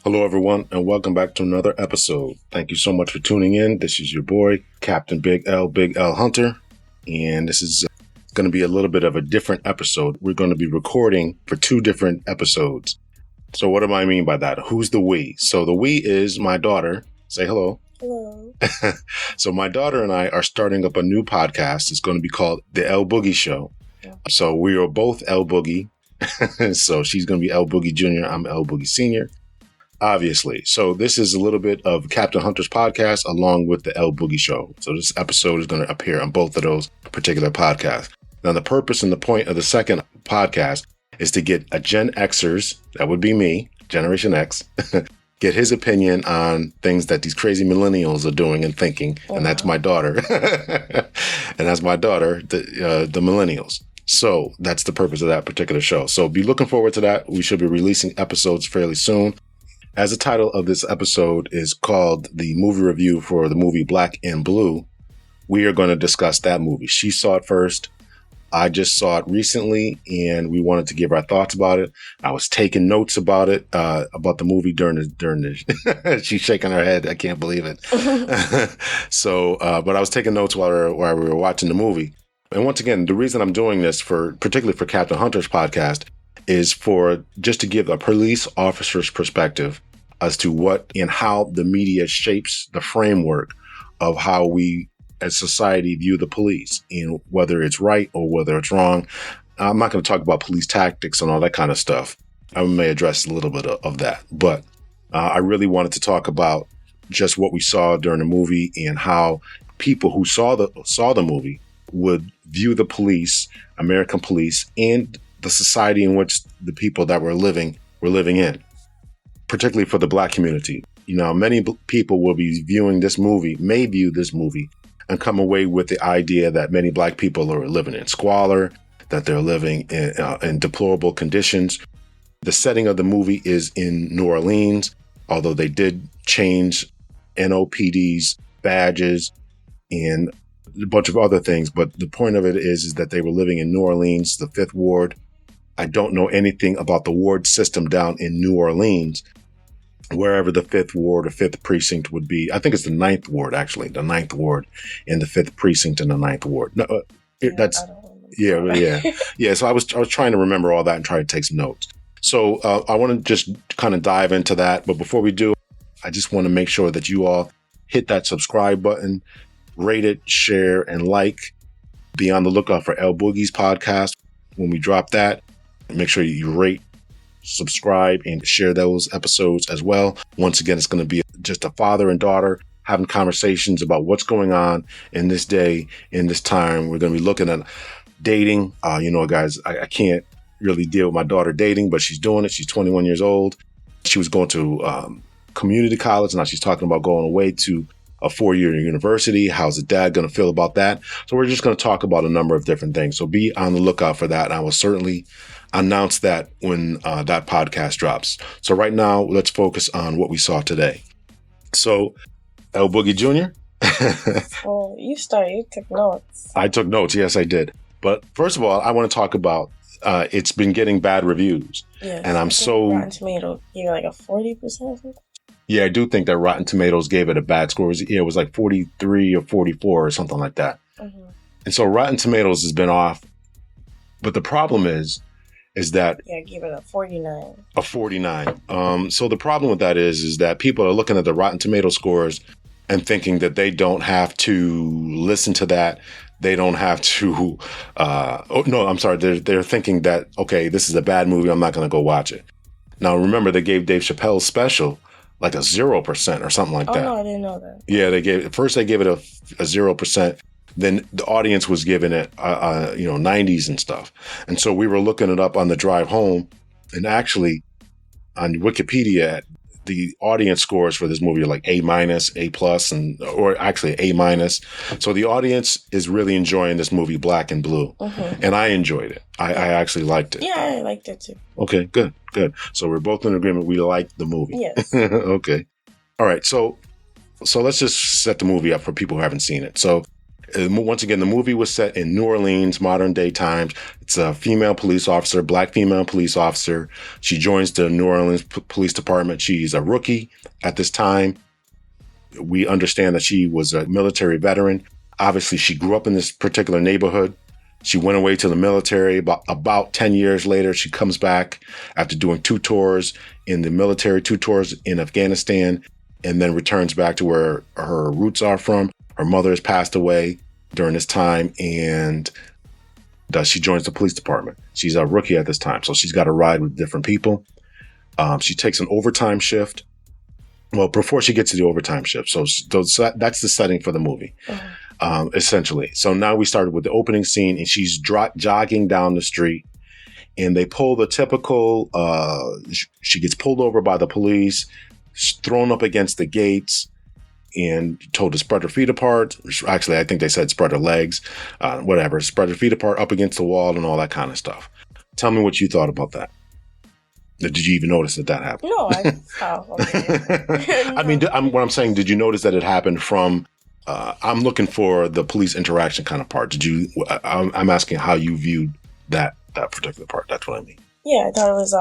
Hello, everyone, and welcome back to another episode. Thank you so much for tuning in. This is your boy, Captain Big L Hunter, and this is going to be a little bit of a different episode. We're going to be recording for two different episodes. So what do I mean by that? Who's the we? So the we is my daughter. Say hello. Hello. So my daughter and I are starting up a new podcast. It's going to be called the L Boogie Show. Yeah. So we are both L Boogie. So she's going to be L Boogie Jr. I'm L Boogie Sr. Obviously. So this is a little bit of Captain Hunter's podcast along with the L Boogie Show. So this episode is going to appear on both of those particular podcasts. Now, the purpose and the point of the second podcast is to get a Gen Xers, that would be me, Generation X, get his opinion on things that these crazy millennials are doing and thinking. Oh, and that's my daughter. And that's my daughter, the millennials. So that's the purpose of that particular show. So be looking forward to that. We should be releasing episodes fairly soon. As the title of this episode is called the movie review for the movie Black and Blue, we are going to discuss that movie. She saw it first. I just saw it recently, and we wanted to give our thoughts about it. I was taking notes about it, about the movie during the she's shaking her head. I can't believe it. So, but I was taking notes while we were watching the movie. And once again, the reason I'm doing this particularly for Captain Hunter's podcast is for just to give a police officer's perspective as to what and how the media shapes the framework of how we as society view the police and whether it's right or whether it's wrong. I'm not going to talk about police tactics and all that kind of stuff. I may address a little bit of that, but I really wanted to talk about just what we saw during the movie and how people who saw the movie would view the police, American police, and the society in which the people that were living in, particularly for the Black community. You know, many people will be may view this movie and come away with the idea that many Black people are living in squalor, that they're living in deplorable conditions. The setting of the movie is in New Orleans, although they did change NOPD's badges and a bunch of other things. But the point of it is that they were living in New Orleans, the 5th Ward. I don't know anything about the ward system down in New Orleans, wherever the 5th Ward or 5th Precinct would be. I think it's the 9th Ward, actually, the 9th Ward in the 5th Precinct and the 9th Ward. No, yeah. So I was trying to remember all that and try to take some notes. So I want to just kind of dive into that. But before we do, I just want to make sure that you all hit that subscribe button, rate it, share, and like. Be on the lookout for L Boogie's podcast. When we drop that, make sure you rate, subscribe, and share those episodes as well. Once again, it's going to be just a father and daughter having conversations about what's going on in this day, in this time. We're going to be looking at dating. Guys, I can't really deal with my daughter dating, but she's doing it. She's 21 years old. She was going to community college. Now she's talking about going away to a 4-year university. How's the dad going to feel about that? So we're just going to talk about a number of different things. So be on the lookout for that. And I will certainly announce that when that podcast drops. So right now, let's focus on what we saw today. So L Boogie Jr. Oh, you took notes. I took notes. Yes, I did. But first of all, I want to talk about it's been getting bad reviews. Yes, and I'm Rotten Tomatoes gave it like a 40% or something. Yeah, I do think that Rotten Tomatoes gave it a bad score. It was like 43 or 44 or something like that. Mm-hmm. And so Rotten Tomatoes has been off. But the problem is that... Yeah, give it a 49. A 49. So the problem with that is that people are looking at the Rotten Tomato scores and thinking that they don't have to listen to that. They don't have to... They're thinking that, okay, this is a bad movie. I'm not going to go watch it. Now, remember, they gave Dave Chappelle's special like a 0% or something like that. Oh, no, I didn't know that. Yeah, they gave it a 0%. Then the audience was giving it, 90s and stuff. And so we were looking it up on the drive home. And actually, on Wikipedia, the audience scores for this movie are like A-, A+, or actually A-. So the audience is really enjoying this movie, Black and Blue. Mm-hmm. And I enjoyed it. I actually liked it. Yeah, I liked it too. Okay, good. So we're both in agreement. We liked the movie. Yes. Okay. All right. So let's just set the movie up for people who haven't seen it. So Once again, the movie was set in New Orleans, modern day times. It's a female police officer, black female police officer. She joins the New Orleans Police Department. She's a rookie at this time. We understand that she was a military veteran. Obviously, she grew up in this particular neighborhood. She went away to the military. About 10 years later, she comes back after doing 2 tours in the military, 2 tours in Afghanistan, and then returns back to where her roots are from. Her mother has passed away during this time, and she joins the police department. She's a rookie at this time, so she's got to ride with different people. She takes an overtime shift. Well, before she gets to the overtime shift, so that's the setting for the movie, essentially. So now we started with the opening scene, and she's jogging down the street, and they pull the typical. She gets pulled over by the police, thrown up against the gates, and told to spread her feet apart. Actually, I think they said spread her legs, whatever. Spread her feet apart up against the wall and all that kind of stuff. Tell me what you thought about that. Did you even notice that happened? No, okay. I mean, what I'm saying, did you notice that it happened from, I'm looking for the police interaction kind of part. I'm asking how you viewed that particular part. That's what I mean. Yeah, I thought it was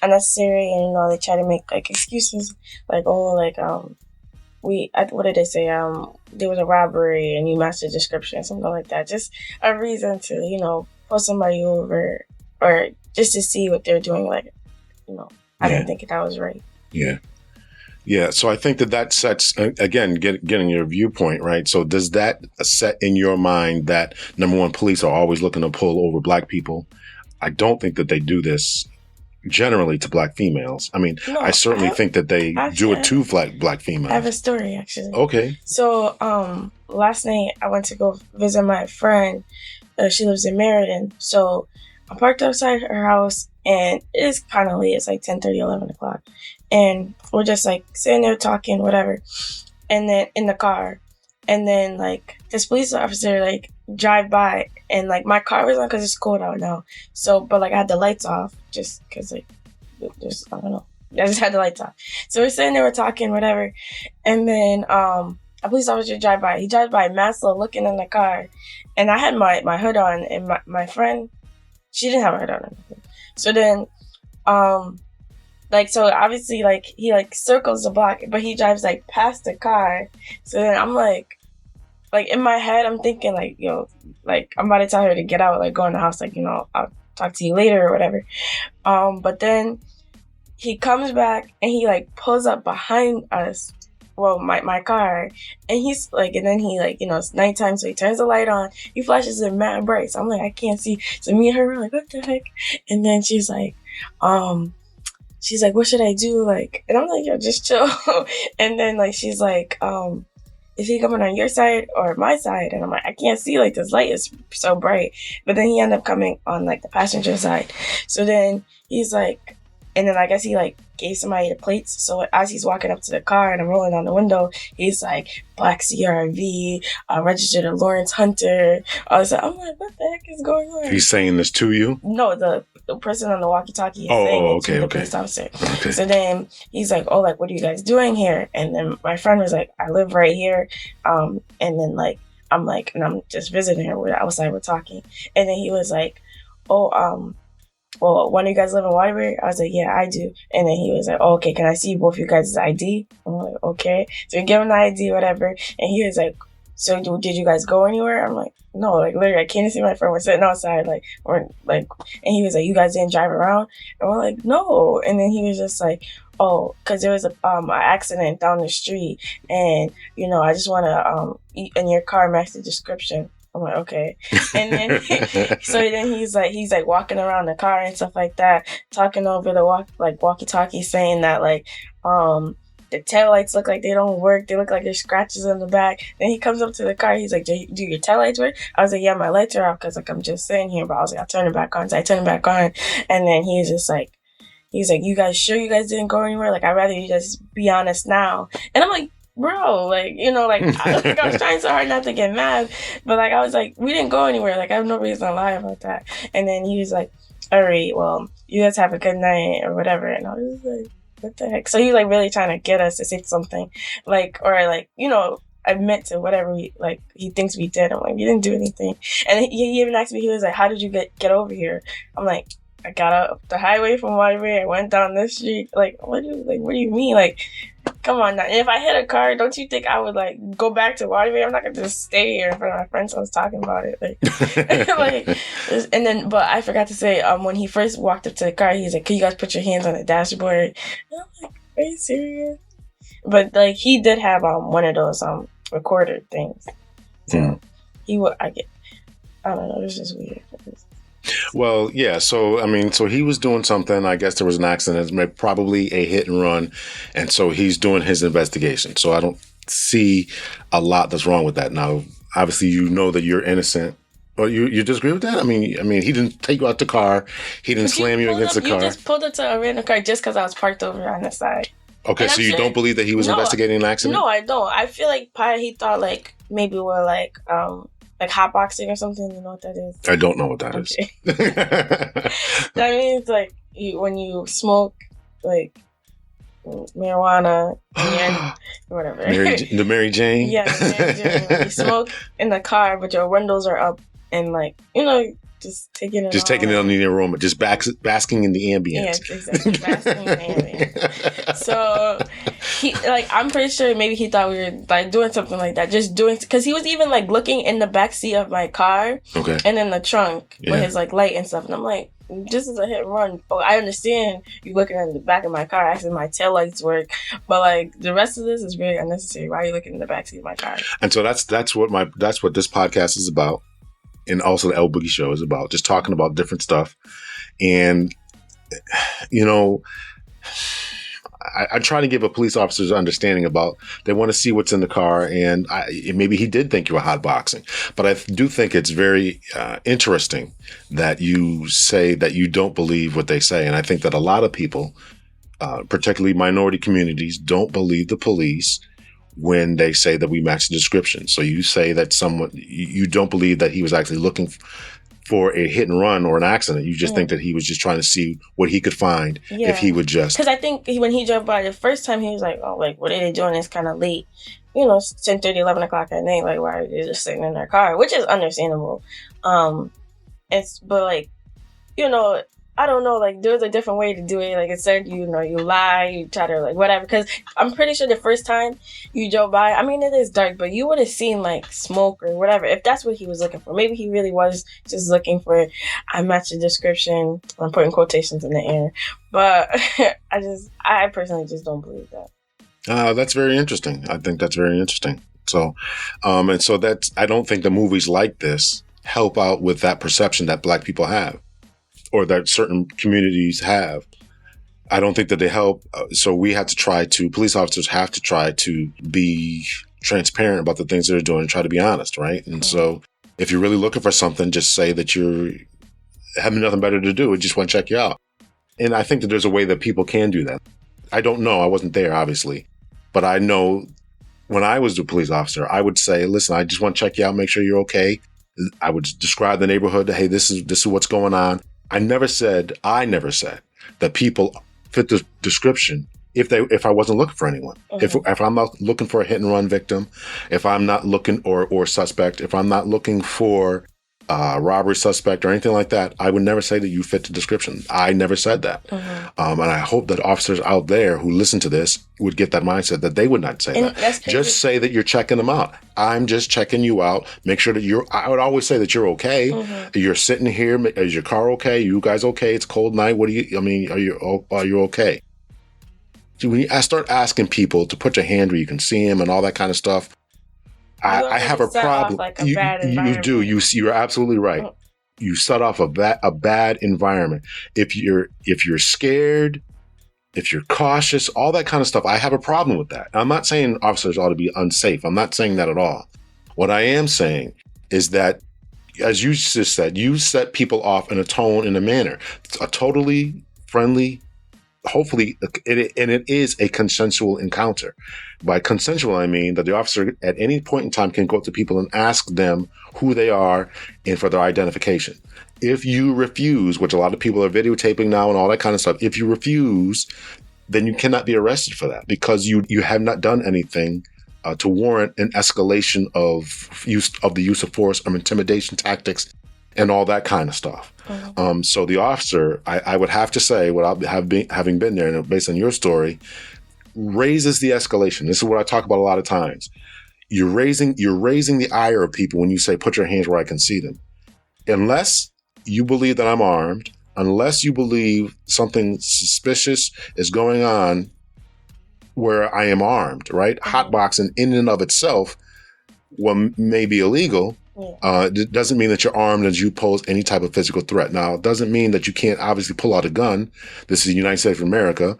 unnecessary, and they try to make like excuses, like what did they say? There was a robbery and you matched the description, something like that. Just a reason to, pull somebody over or just to see what they're doing. Like, I didn't think that was right. Yeah. Yeah. So I think that sets, again, getting your viewpoint, right? So does that set in your mind that, number one, police are always looking to pull over black people? I don't think that they do this generally to black females. I mean, no, I certainly think that they do it to black females. I have a story, actually. Okay. So, last night I went to go visit my friend. She lives in Meriden. So I parked outside her house, and it's kind of late. It's like 10:30, 11 o'clock. And we're just like sitting there talking, whatever. And then in the car, and then like this police officer like drive by, and like my car was on because it's cold out now. So, but like I had the lights off just because like just I don't know. I just had the lights off. So we're sitting there, we're talking, whatever. And then a police officer drive by. He drives by, mask low, looking in the car, and I had my hood on, and my friend, she didn't have her hood on. So then, so obviously like he like circles the block, but he drives like past the car. So then I'm like in my head, I'm thinking like, like I'm about to tell her to get out, like go in the house, like, I'll talk to you later or whatever. But then he comes back and he like pulls up behind us, well, my car, and he's like, and then he like, it's nighttime, so he turns the light on, he flashes it mad bright, so I'm like, I can't see. So me and her were like, what the heck? And then she's like, what should I do? Like, and I'm like, yo, just chill. And then like she's like, is he coming on your side or my side? And I'm like, I can't see, like this light is so bright. But then he ended up coming on like the passenger side. So then he's like, and then I guess he like gave somebody the plates. So as he's walking up to the car and I'm rolling down the window, he's like, black CRV, registered to Lawrence Hunter. I'm like, what the heck is going on? He's saying this to you? No, the person on the walkie-talkie is saying it to the police officer. Okay. So then he's like, oh, like, what are you guys doing here? And then my friend was like, I live right here. And then like, I'm like, and I'm just visiting her. We're outside, we're talking. And then he was like, oh, well, one of you guys live in Waterbury? I was like, yeah, I do. And then he was like, oh, okay, can I see both of you guys' ID? I'm like, okay. So we give him the ID, whatever. And he was like, so did you guys go anywhere? I'm like, no, like literally I can't see my friend. We're sitting outside, like, or like, and he was like, you guys didn't drive around? And we're like, no. And then he was just like, oh, because there was an accident down the street, and I just want to in your car match the description. I'm like, okay. And then so then he's like walking around the car and stuff like that, talking over the walkie-talkie, saying that like the taillights look like they don't work. They look like there's scratches in the back. Then he comes up to the car. He's like, do your taillights work? I was like, yeah, my lights are off because like I'm just sitting here. But I was like, I'll turn it back on. So I turn it back on. And then he's like, you guys sure you guys didn't go anywhere? Like, I'd rather you just be honest now. And I'm like, bro, like, I was trying so hard not to get mad. But like, I was like, we didn't go anywhere. Like, I have no reason to lie about that. And then he was like, all right, well, you guys have a good night or whatever. And I was like, what the heck? So he was like really trying to get us to say something, like, or like, admit to whatever he thinks we did. I'm like, you didn't do anything. And he even asked me, he was like, how did you get over here? I'm like, I got up the highway from Waterbury. I went down this street. Like, what do you mean? Like, come on now. And if I hit a car, don't you think I would like go back to Waterbury? I'm not gonna just stay here in front of my friends. I was talking about it. Like, and then, but I forgot to say, when he first walked up to the car, he's like, "Can you guys put your hands on the dashboard?" And I'm like, "Are you serious?" But like, he did have one of those recorder things. So he would. I don't know. It's just weird. Well, yeah. So, I mean, so he was doing something. I guess there was an accident, probably a hit and run. And so he's doing his investigation. So I don't see a lot that's wrong with that. Now, obviously, you know that you're innocent. Well, you disagree with that? I mean, he didn't take you out the car. He didn't slam you against the car. You just pulled up to a random car just because I was parked over on the side. Okay, and so you don't believe that he was investigating an accident? No, I don't. I feel like probably he thought like maybe we're like hotboxing or something. You know what that is? I don't know what that is. That means like when you smoke like marijuana and whatever. The Mary Jane? Yeah, the Mary Jane. You smoke in the car, but your windows are up and like, just taking it in the aroma, just basking in the ambience. Yeah, exactly. Basking in the ambience. So I'm pretty sure maybe he thought we were like doing something like that, just doing, because he was even like looking in the back seat of my car, and in the trunk with his like light and stuff, and I'm like, this is a hit and run. Oh, I understand you looking in the back of my car, asking my taillights work, but like the rest of this is very unnecessary. Why are you looking in the back seat of my car? And so that's what this podcast is about. And also the L Boogie Show is about just talking about different stuff. And, I try to give a police officer's understanding about, they want to see what's in the car. And maybe he did think you were hotboxing. But I do think it's very interesting that you say that you don't believe what they say. And I think that a lot of people, particularly minority communities, don't believe the police when they say that we match the description. So you say that you don't believe that he was actually looking for a hit and run or an accident. You just think that he was just trying to see what he could find if he would just. Because I think when he drove by the first time, he was like, oh, like, what are they doing? It's kind of late. 10:30, 11 o'clock at night. Like, why are they just sitting in their car? Which is understandable. But like, I don't know, like, there's a different way to do it. Like, instead, you lie, you try to, like, whatever. Because I'm pretty sure the first time you drove by, I mean, it is dark, but you would have seen, like, smoke or whatever, if that's what he was looking for. Maybe he really was just looking for, I match the description. I'm putting quotations in the air. But I personally just don't believe that. That's very interesting. I think that's very interesting. So, and so I don't think the movies like this help out with that perception that Black people have, or that certain communities have. I don't think that they help. So police officers have to try to be transparent about the things they're doing and try to be honest, right? And so if you're really looking for something, just say that you're having nothing better to do and just want to check you out. And I think that there's a way that people can do that. I don't know. I wasn't there, obviously. But I know when I was a police officer, I would say, listen, I just want to check you out, make sure you're okay. I would describe the neighborhood. Hey, this is what's going on. I never said that people fit the description if I wasn't looking for anyone. If I'm not looking for a hit and run victim, if I'm not looking or suspect, if I'm not looking for robbery suspect or anything like that, I would never say that you fit the description. I never said that. And I hope that officers out there who listen to this would get that mindset that they would not say that. Just say that you're checking them out. I'm just checking you out. Make sure that I would always say that you're okay. You're sitting here. Is your car okay? You guys okay? It's a cold night. Are you okay? When I start asking people to put your hand where you can see them and all that kind of stuff, I have a problem. Like you do. You're absolutely right. You set off a bad environment. If you're scared, if you're cautious, all that kind of stuff, I have a problem with that. I'm not saying officers ought to be unsafe. I'm not saying that at all. What I am saying is that, as you just said, you set people off in a tone, in a manner, a totally friendly. Hopefully, it is a consensual encounter. By consensual, I mean that the officer at any point in time can go up to people and ask them who they are and for their identification. If you refuse, which a lot of people are videotaping now and all that kind of stuff, if you refuse, then you cannot be arrested for that because you have not done anything to warrant an escalation of the use of force, intimidation tactics, and all that kind of stuff. Mm-hmm. So the officer, I would have to say, without having been there, and based on your story, raises the escalation. This is what I talk about a lot of times. You're raising the ire of people when you say, put your hands where I can see them. Unless you believe that I'm armed, unless you believe something suspicious is going on where I am armed, right? Hotboxing in and of itself, may be illegal. It doesn't mean that you're armed and you pose any type of physical threat. Now, it doesn't mean that you can't obviously pull out a gun. This is the United States of America.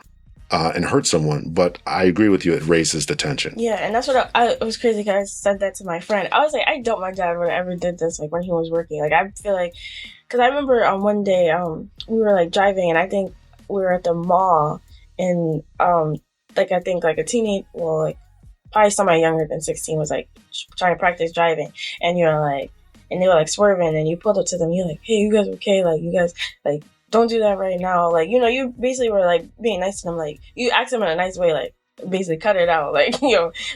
And hurt someone, but I agree with you. It raises the tension. Yeah, and that's what it was crazy because I said that to my friend. I was like, I doubt my dad would have ever did this, like when he was working. Like I feel like, because I remember one day we were like driving, and I think we were at the mall, and like I think like a teenage, well, like probably somebody younger than 16 was like trying to practice driving, and you're like, and they were like swerving, and you pulled up to them, you're like, hey, you guys okay? Like you guys like. Don't do that right now. Like, you basically were like being nice to them. Like, you asked them in a nice way, like, basically cut it out. Like,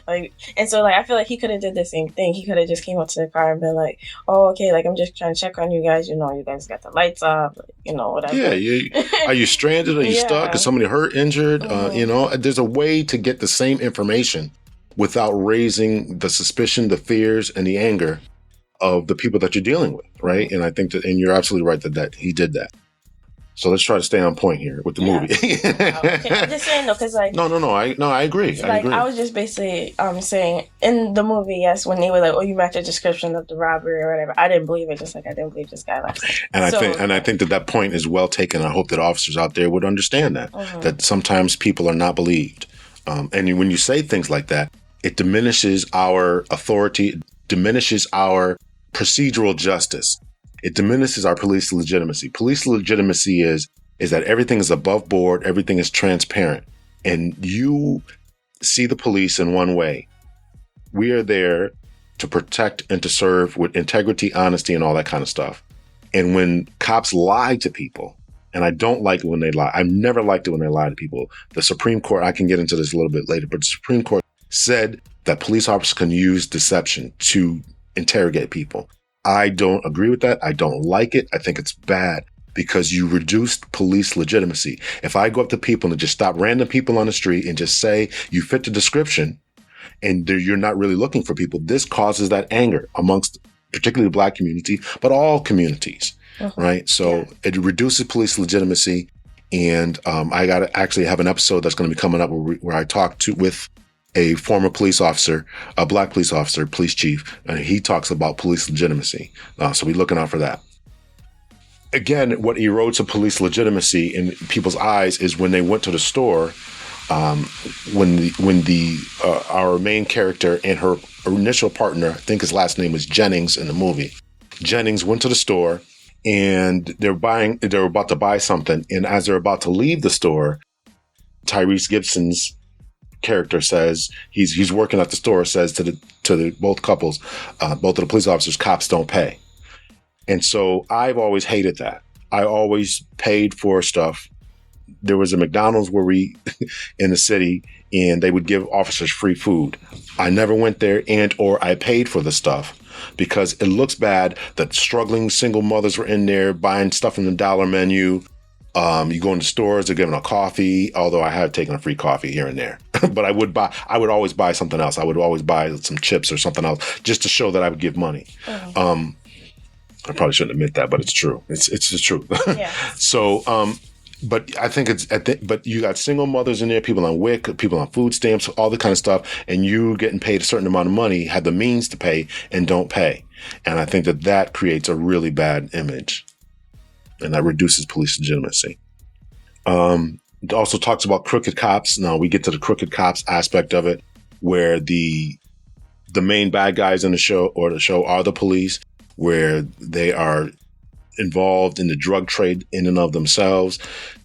like, and so, like, I feel like he could have did the same thing. He could have just came up to the car and been like, oh, okay, like, I'm just trying to check on you guys. You guys got the lights off, like, whatever. Yeah, are you stranded? Are you stuck? Is somebody hurt, injured? There's a way to get the same information without raising the suspicion, the fears, and the anger of the people that you're dealing with, right? And I think that, and you're absolutely right that he did that. So let's try to stay on point here with the movie. Okay. I'm just saying though, because like I agree. Like I agree. I was just basically saying in the movie, yes, when they were like, "Oh, you match a description of the robbery or whatever," I didn't believe it. Just like I didn't believe this guy last night. And I think that point is well taken. I hope that officers out there would understand that that sometimes people are not believed, and when you say things like that, it diminishes our authority, it diminishes our procedural justice. It diminishes our police legitimacy. Police legitimacy is that everything is above board, everything is transparent, and you see the police in one way. We are there to protect and to serve with integrity, honesty, and all that kind of stuff. And when cops lie to people, and I don't like it when they lie. I've never liked it when they lie to people. The Supreme Court, I can get into this a little bit later, but the Supreme Court said that police officers can use deception to interrogate people. I don't agree with that. I don't like it. I think it's bad because you reduce police legitimacy. If I go up to people and just stop random people on the street and just say you fit the description and you're not really looking for people, this causes that anger amongst particularly the Black community, but all communities, right? So it reduces police legitimacy. And I got to actually have an episode that's going to be coming up where I talk with a former police officer, a Black police officer, police chief, and he talks about police legitimacy. So we're looking out for that. Again, what erodes a police legitimacy in people's eyes is when they went to the store, when our main character and her initial partner, I think his last name was Jennings in the movie, Jennings went to the store and they were about to buy something. And as they're about to leave the store, Tyresegibson's character says he's working at the store, says to the both couples, both of the police officers, cops don't pay. And so I've always hated that. I always paid for stuff. There was a McDonald's in the city, and they would give officers free food. I never went there or I paid for the stuff because it looks bad that struggling single mothers were in there buying stuff from the dollar menu. You go into stores, they're giving a coffee, although I have taken a free coffee here and there. But I would always buy something else. I would always buy some chips or something else just to show that I would give money. I probably shouldn't admit that, but it's true. It's the truth. Yeah. So, but I think but you got single mothers in there, people on WIC, people on food stamps, all the kind of stuff, and you getting paid a certain amount of money, have the means to pay and don't pay. And I think that creates a really bad image. And that reduces police legitimacy. It also talks about crooked cops. Now we get to the crooked cops aspect of it, where the main bad guys in the show are the police, where they are involved in the drug trade in and of themselves.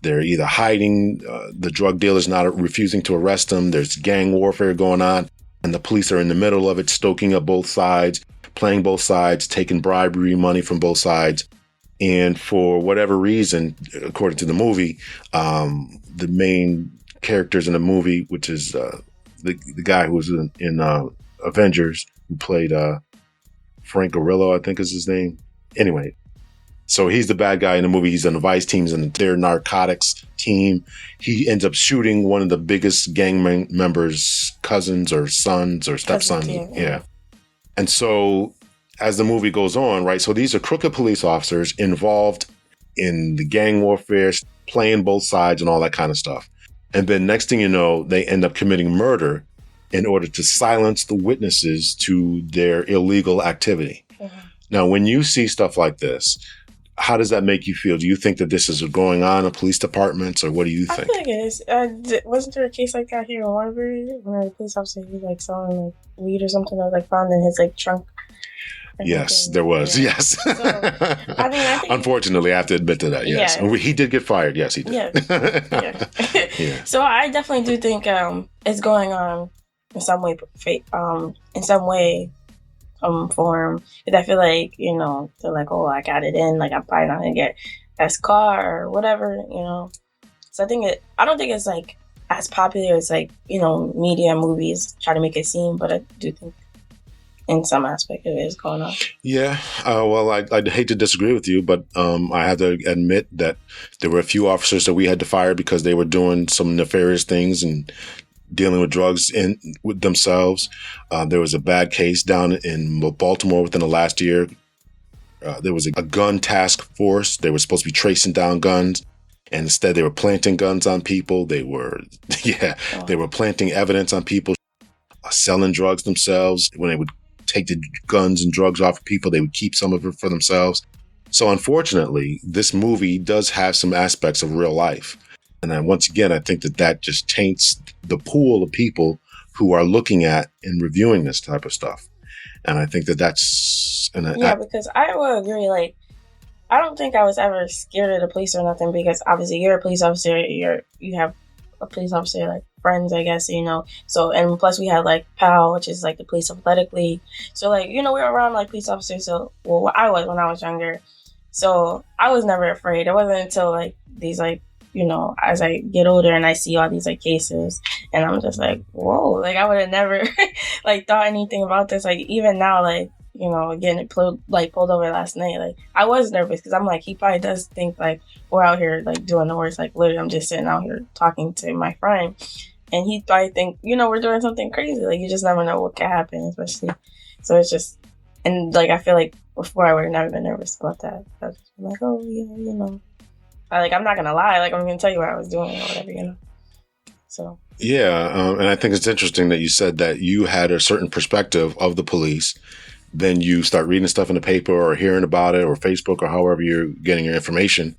They're either hiding the drug dealers, not refusing to arrest them. There's gang warfare going on, and the police are in the middle of it, stoking up both sides, playing both sides, taking bribery money from both sides. And for whatever reason, according to the movie, the main characters in the movie, which is the guy who was in Avengers, who played frankgrillo, I think is his name. Anyway, so he's the bad guy in the movie. He's on the Vice team, he's in their narcotics team. He ends up shooting one of the biggest gang members' cousins or sons or stepsons. Yeah. And so as the movie goes on, right, so these are crooked police officers involved in the gang warfare, playing both sides and all that kind of stuff. And then next thing you know, they end up committing murder in order to silence the witnesses to their illegal activity. Mm-hmm. Now, when you see stuff like this, how does that make you feel? Do you think that this is going on in police departments, or what do you think? I think it is. Wasn't there a case like that here in Waterbury where a police officer was like selling like weed or something that was like found in his like trunk? Yes, there was. Yeah. Yes. So, I think unfortunately, I have to admit to that. Yes, yeah. He did get fired. Yes, he did. Yeah. Yeah. So I definitely do think it's going on in some way. Form. Because I feel like, you know, they're like, oh, I got it in. Like, I'm probably not gonna get this car or whatever. You know. So I don't think it's like as popular as like, you know, media and movies try to make it seem, but I do think in some aspect of it is going on. Yeah. Well, I'd hate to disagree with you, but I have to admit that there were a few officers that we had to fire because they were doing some nefarious things and dealing with drugs with themselves. There was a bad case down in Baltimore within the last year. There was a gun task force. They were supposed to be tracing down guns, and instead they were planting guns on people. They were planting evidence on people, selling drugs themselves. When they would take the guns and drugs off of people, they would keep some of it for themselves. So unfortunately, this movie does have some aspects of real life. And once again, I think that just taints the pool of people who are looking at and reviewing this type of stuff. And I think that's... because I will agree. Like, I don't think I was ever scared of the police or nothing, because obviously you're a police officer. You have a police officer, like, friends, I guess, you know. So, and plus we had, like, PAL, which is, like, the police athletic league. So, like, you know, we were around, like, police officers. So, well, I was when I was younger. So, I was never afraid. It wasn't until, like, these, like, you know, as I get older and I see all these like cases, and I'm just like, whoa, like I would have never like thought anything about this. Like even now, like, you know, getting pulled over last night, like I was nervous because I'm like, he probably does think like we're out here like doing the worst. Like literally, I'm just sitting out here talking to my friend, and he probably think, you know, we're doing something crazy. Like you just never know what can happen, especially. So it's just, and like I feel like before I would have never been nervous about that. I was just like, oh yeah, you know. I'm not gonna lie. Like I'm gonna tell you what I was doing or whatever, you know. So yeah, and I think it's interesting that you said that you had a certain perspective of the police. Then you start reading stuff in the paper or hearing about it or Facebook or however you're getting your information,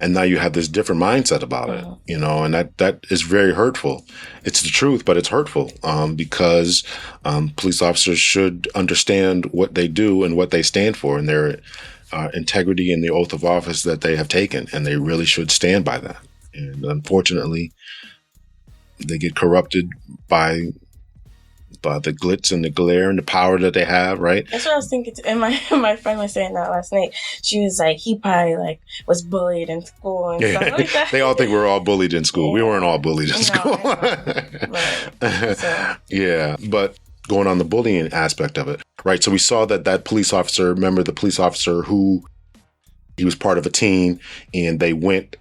and now you have this different mindset about it, you know, and that is very hurtful. It's the truth, but it's hurtful because police officers should understand what they do and what they stand for, and their integrity and the oath of office that they have taken, and they really should stand by that. And unfortunately, they get corrupted by the glitz and the glare and the power that they have, right? That's what I was thinking. And my friend was saying that last night. She was like, he probably like was bullied in school and stuff like that. They all think we're all bullied in school. Yeah. We weren't all bullied in school. Yeah, but going on the bullying aspect of it, right? So we saw that police officer, remember the police officer who he was part of a team, and they went,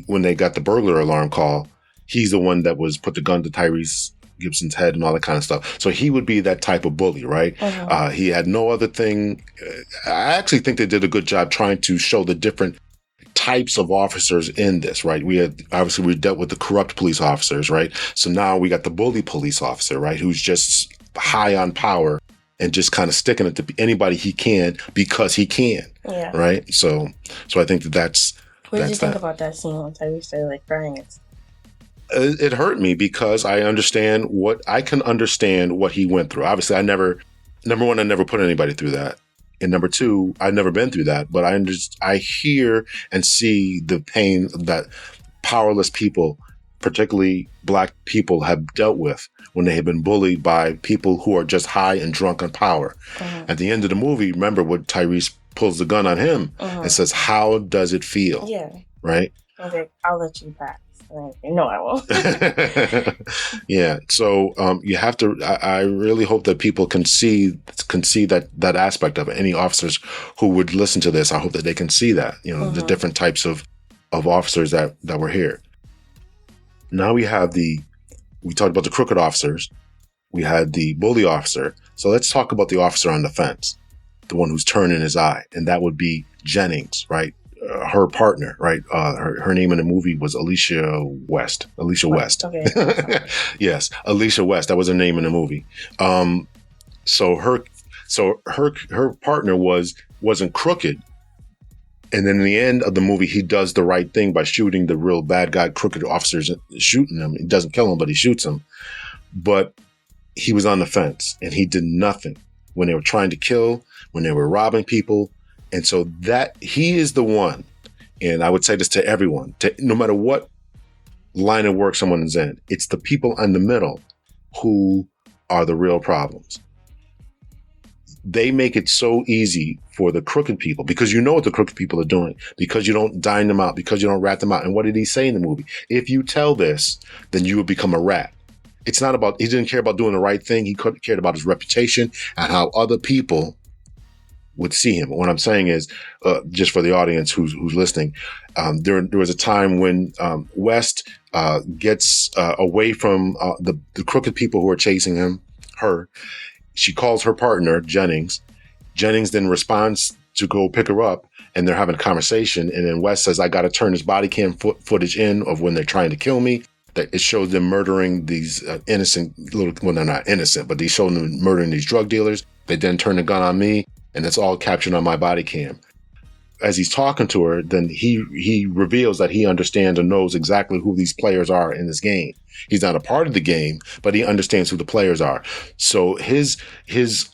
when they got the burglar alarm call, he's the one that was put the gun to Tyresegibson's head and all that kind of stuff. So he would be that type of bully, right? Uh-huh. He had no other thing. I actually think they did a good job trying to show the different types of officers in this, right? We dealt with the corrupt police officers, right? So now we got the bully police officer, right? Who's just high on power and just kind of sticking it to anybody he can because he can, right? So I think that's. What did you think about that scene when Tyrese started like crying? It hurt me because I can understand what he went through. Obviously, number one, I never put anybody through that. And number two, I've never been through that, but I hear and see the pain that powerless people, particularly Black people, have dealt with when they have been bullied by people who are just high and drunk on power. Uh-huh. At the end of the movie, remember what Tyrese pulls the gun on him and says, "How does it feel?" Yeah. Right? Okay, I'll let you pass. You know I won't. Yeah. So you have to. I really hope that people can see that aspect of it. Any officers who would listen to this, I hope that they can see that. The different types of officers that were here. Now we talked about the crooked officers. We had the bully officer. So let's talk about the officer on the fence, the one who's turning his eye, and that would be Jennings, right? Her partner, right? Her name in the movie was Alicia West. Okay. Yes, Alicia West. That was her name in the movie. So her partner wasn't crooked, and then in the end of the movie, he does the right thing by shooting the real bad guy, crooked officers, shooting them. He doesn't kill him, but he shoots him. But he was on the fence, and he did nothing when they were trying to kill, when they were robbing people. And so that he is the one, and I would say this to everyone, no matter what line of work someone is in, it's the people in the middle who are the real problems. They make it so easy for the crooked people, because you know what the crooked people are doing, because you don't dine them out, because you don't rat them out. And what did he say in the movie? If you tell this, then you will become a rat. It's not about, he didn't care about doing the right thing. He cared about his reputation and how other people would see him. What I'm saying is, just for the audience who's listening, there was a time when West gets away from the crooked people who are chasing her. She calls her partner, Jennings. Jennings then responds to go pick her up, and they're having a conversation. And then West says, I got to turn this body cam footage in of when they're trying to kill me. That it shows them murdering these innocent well, they're not innocent, but they show them murdering these drug dealers. They then turn the gun on me, and it's all captured on my body cam. As he's talking to her, then he reveals that he understands and knows exactly who these players are in this game. He's not a part of the game, but he understands who the players are. So his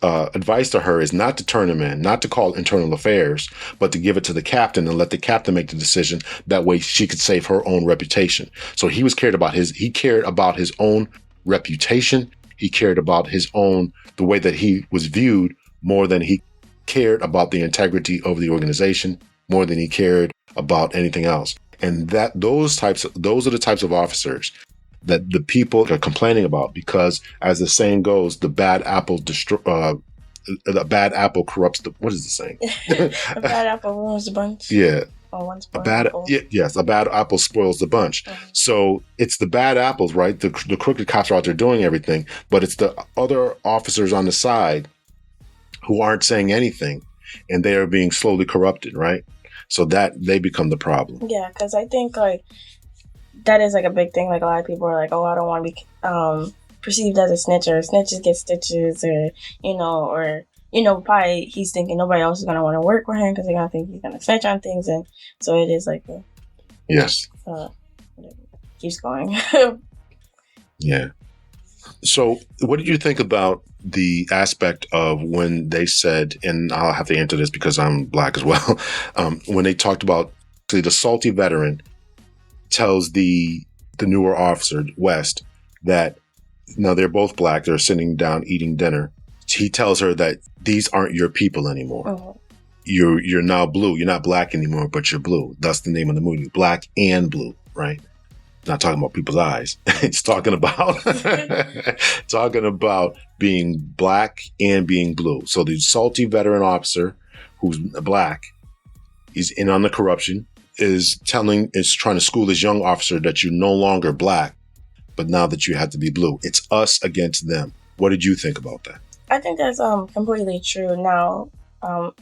advice to her is not to turn him in, not to call internal affairs, but to give it to the captain and let the captain make the decision. That way she could save her own reputation. So he cared about his own reputation. He cared about the way that he was viewed, more than he cared about the integrity of the organization, more than he cared about anything else. And those are the types of officers that the people are complaining about, because, as the saying goes, the bad apple corrupts the, what is the saying? A bad apple ruins the bunch. Yeah. A bad apple spoils the bunch. Mm-hmm. So it's the bad apples, right? The crooked cops are out there doing everything, but it's the other officers on the side who aren't saying anything, and they are being slowly corrupted, right? So that they become the problem. Yeah, because I think that is a big thing. A lot of people are like, oh, I don't want to be perceived as a snitch, or snitches get stitches, or probably he's thinking nobody else is going to want to work with him because they're going to think he's going to snitch on things. And so it is yes. Keeps going. Yeah. So what did you think about the aspect of when they said, and I'll have to answer this because I'm Black as well, when they talked about the salty veteran tells the newer officer, West, that now they're both Black, they're sitting down eating dinner. He tells her that these aren't your people anymore. Oh. You're now blue. You're not Black anymore, but you're blue. That's the name of the movie, Black and Blue, right? Not talking about people's eyes. It's talking about being Black and being blue. So the salty veteran officer who's Black is in on the corruption, is trying to school this young officer that you're no longer Black, but now that you have to be blue. It's us against them. What did you think about that? I think that's completely true now.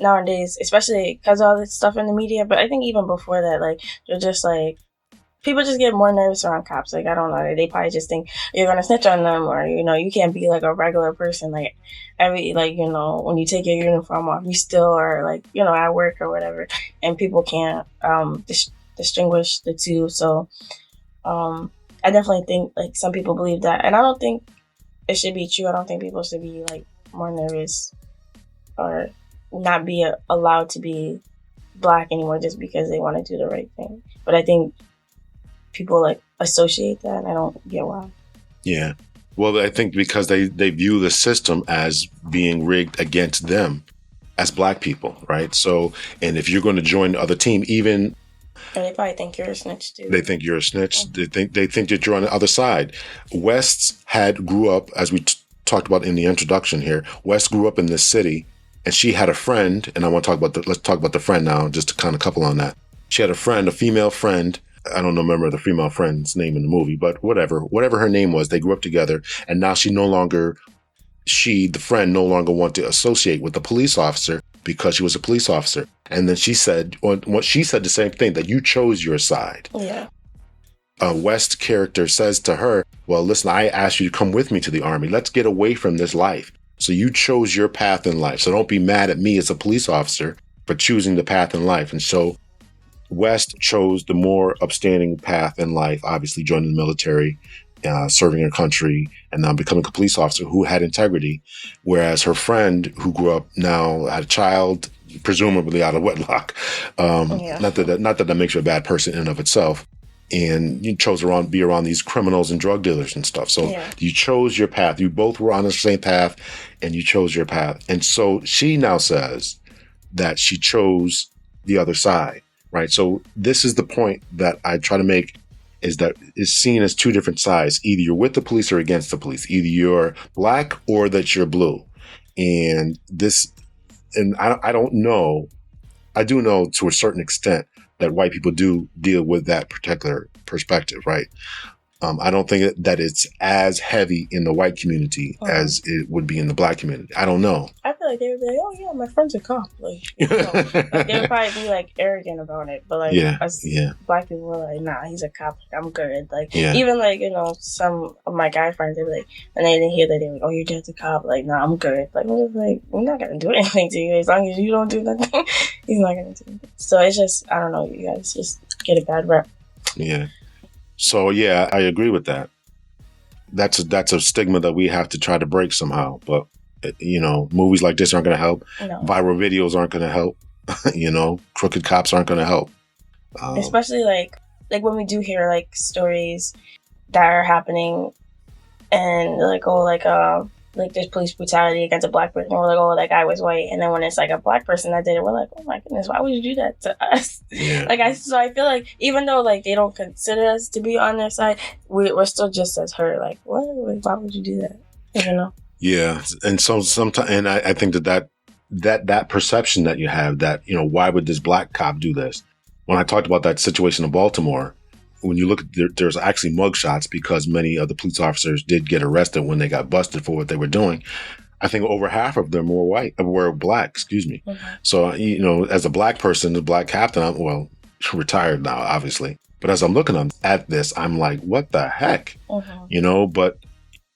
Nowadays, especially because of all this stuff in the media, but I think even before that, they're just people just get more nervous around cops. I don't know. They probably just think you're going to snitch on them, or, you can't be a regular person. When you take your uniform off, you still are at work or whatever, and people can't distinguish the two. So I definitely think some people believe that, and I don't think it should be true. I don't think people should be more nervous or not be allowed to be Black anymore just because they want to do the right thing. But I think people associate that, and I don't get why. Yeah. Well, I think because they view the system as being rigged against them as Black people, right? So, and if you're going to join the other team, even And they probably think you're a snitch too. They think you're a snitch. Mm-hmm. They think that you're on the other side. West grew up, as we talked about in the introduction here. West grew up in this city, and she had a friend. And let's talk about the friend now, just to kind of couple on that. She had a friend, a female friend. I don't remember the female friend's name in the movie, but whatever her name was, they grew up together, and now the friend no longer wanted to associate with the police officer because she was a police officer. And then she said the same thing, that you chose your side. Yeah. A West character says to her, well, listen, I asked you to come with me to the Army. Let's get away from this life. So you chose your path in life. So don't be mad at me as a police officer for choosing the path in life. And so West chose the more upstanding path in life, obviously joining the military, serving her country, and now becoming a police officer who had integrity. Whereas her friend, who grew up now, had a child, presumably out of wedlock. Not that makes her a bad person in and of itself. And you chose to be around these criminals and drug dealers and stuff. So you chose your path. You both were on the same path, and you chose your path. And so she now says that she chose the other side. Right. So this is the point that I try to make, is that it's seen as two different sides. Either you're with the police or against the police. Either you're black or that you're blue. And I don't know. I do know to a certain extent that white people do deal with that particular perspective. Right. I don't think that it's as heavy in the white community as it would be in the black community. I don't know. I feel like they would be like, oh yeah, my friend's a cop. Like, like they would probably be like arrogant about it. But like black people were like, nah, he's a cop. I'm good. Like even like, some of my guy friends, they'd be like, and they didn't hear that, they were like, oh, your dad's a cop. Like, nah, I'm good. Like, we're not gonna do anything to you. As long as you don't do nothing, he's not gonna do anything. So it's just, I don't know, you guys just get a bad rep. Yeah. So yeah, I agree with that. That's a stigma that we have to try to break somehow. But movies like this aren't going to help. No. Viral videos aren't going to help. Crooked cops aren't going to help. Especially like when we do hear like stories that are happening, and like there's police brutality against a black person. We're like, oh, that guy was white. And then when it's like a black person that did it, we're like, oh my goodness, why would you do that to us? Yeah. So I feel like even though like they don't consider us to be on their side, we're still just as hurt. Like, what? Why would you do that? Yeah. And so sometimes, and I think that perception that you have that, why would this black cop do this? When I talked about that situation in Baltimore, when you look at there's actually mugshots, because many of the police officers did get arrested when they got busted for what they were doing. I think over half of them were black, excuse me. Mm-hmm. So, as a black person, the black captain, I'm retired now, obviously. But as I'm looking at this, I'm like, what the heck? Mm-hmm. But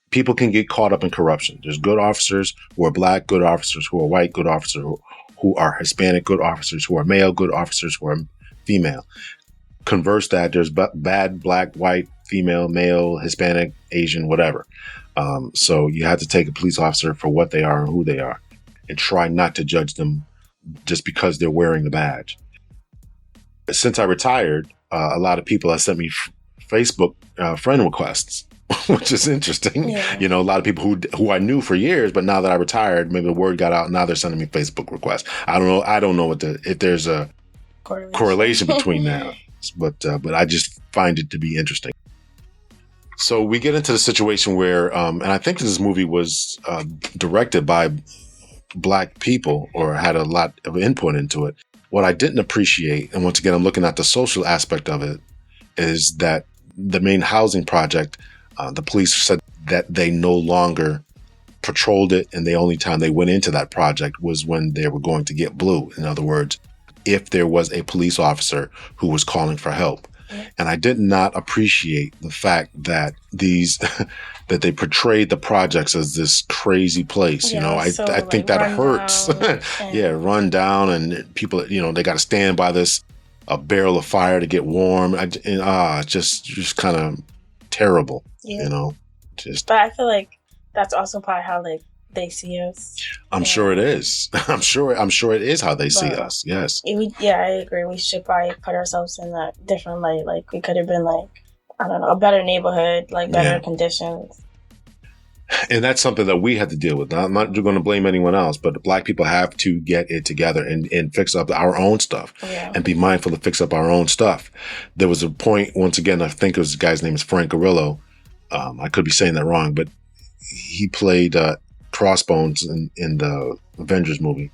people can get caught up in corruption. There's good officers who are black, good officers who are white, good officers who are Hispanic, good officers who are male, good officers who are female. Converse that, there's bad black, white, female, male, Hispanic, Asian, whatever. So you have to take a police officer for what they are and who they are, and try not to judge them just because they're wearing the badge. Since I retired, a lot of people have sent me Facebook friend requests, which is interesting. Yeah. A lot of people who I knew for years, but now that I retired, maybe the word got out. Now they're sending me Facebook requests. I don't know if there's a correlation between that. But I just find it to be interesting. So we get into the situation where, and I think this movie was directed by black people or had a lot of input into it. What I didn't appreciate, and once again, I'm looking at the social aspect of it, is that the main housing project, the police said that they no longer patrolled it, and the only time they went into that project was when they were going to get blue. In other words, if there was a police officer who was calling for help. And I did not appreciate the fact that that they portrayed the projects as this crazy place. I think that hurts. Run down, and people, they got to stand by a barrel of fire to get warm. Just kind of terrible. Yeah. But I feel like that's also probably how they see us. I'm sure it is. I'm sure it is how they see us. Yes. I agree. We should probably put ourselves in a different light. Like, we could have been I don't know, a better neighborhood, better conditions. And that's something that we had to deal with. Now, I'm not going to blame anyone else, but Black people have to get it together and fix up our own stuff and be mindful to fix up our own stuff. There was a point, once again, I think it was the guy's name is frankgrillo. I could be saying that wrong, but he played Crossbones in the Avengers movie.